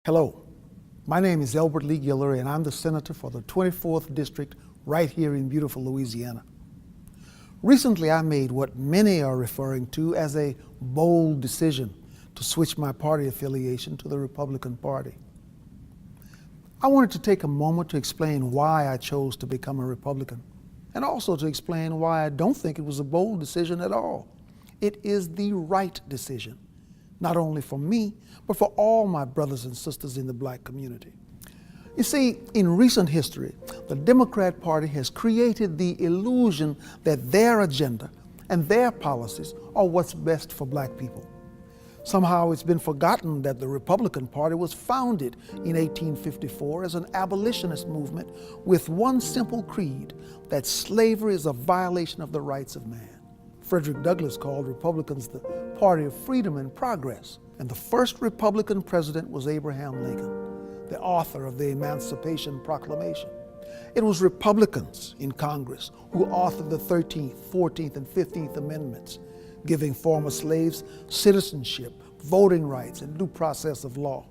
Hello, my name is Elbert Guillory and I'm the Senator for the 24th District right here in beautiful Louisiana. Recently I made what many are referring to as a bold decision to switch my party affiliation to the Republican Party. I wanted to take a moment to explain why I chose to become a Republican and also to explain why I don't think it was a bold decision at all. It is the right decision, not only for me, but for all my brothers and sisters in the black community. You see, in recent history, the Democrat Party has created the illusion that their agenda and their policies are what's best for black people. Somehow it's been forgotten that the Republican Party was founded in 1854 as an abolitionist movement with one simple creed, that slavery is a violation of the rights of man. Frederick Douglass called Republicans the party of freedom and progress. And the first Republican president was Abraham Lincoln, the author of the Emancipation Proclamation. It was Republicans in Congress who authored the 13th, 14th, and 15th Amendments, giving former slaves citizenship, voting rights, and due process of law.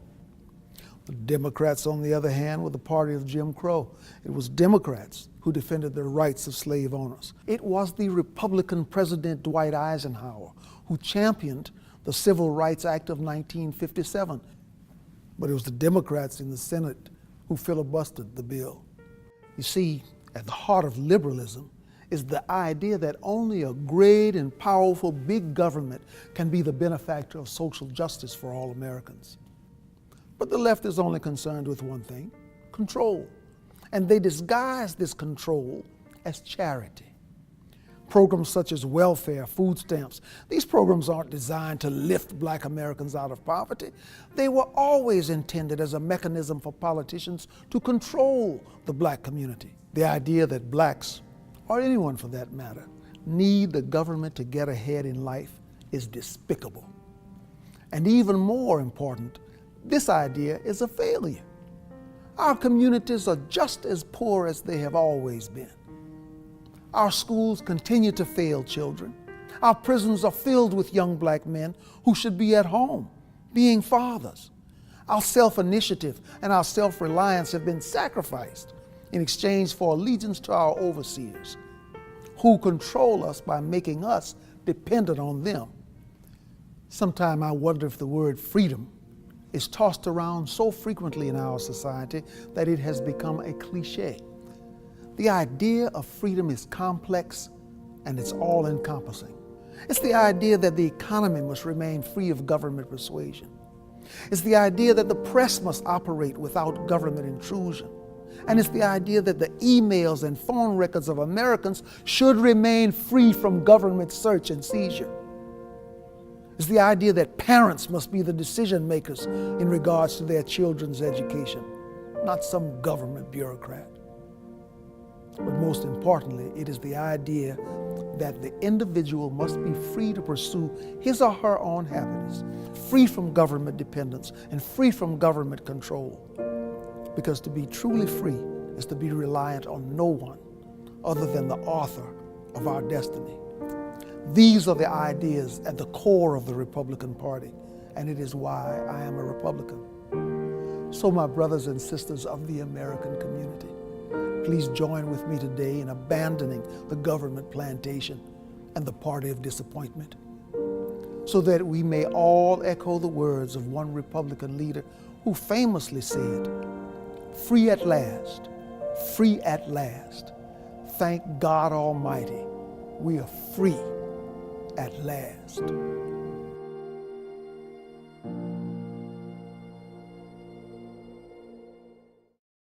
The Democrats, on the other hand, were the party of Jim Crow. It was Democrats who defended the rights of slave owners. It was the Republican President Dwight Eisenhower who championed the Civil Rights Act of 1957. But it was the Democrats in the Senate who filibustered the bill. You see, at the heart of liberalism is the idea that only a great and powerful big government can be the benefactor of social justice for all Americans. But the left is only concerned with one thing: control. And they disguise this control as charity. Programs such as welfare, food stamps, these programs aren't designed to lift black Americans out of poverty. They were always intended as a mechanism for politicians to control the black community. The idea that blacks, or anyone for that matter, need the government to get ahead in life is despicable. And even more important, this idea is a failure. Our communities are just as poor as they have always been. Our schools continue to fail children. Our prisons are filled with young black men who should be at home, being fathers. Our self-initiative and our self-reliance have been sacrificed in exchange for allegiance to our overseers, who control us by making us dependent on them. Sometimes I wonder if the word freedom is tossed around so frequently in our society that it has become a cliche. The idea of freedom is complex and it's all-encompassing. It's the idea that the economy must remain free of government persuasion. It's the idea that the press must operate without government intrusion. And it's the idea that the emails and phone records of Americans should remain free from government search and seizure. It's the idea that parents must be the decision makers in regards to their children's education, not some government bureaucrat. But most importantly, it is the idea that the individual must be free to pursue his or her own happiness, free from government dependence and free from government control. Because to be truly free is to be reliant on no one other than the author of our destiny. These are the ideas at the core of the Republican Party, and it is why I am a Republican. So my brothers and sisters of the American community, please join with me today in abandoning the government plantation and the party of disappointment, so that we may all echo the words of one Republican leader who famously said, "Free at last, free at last. Thank God Almighty, we are free at last."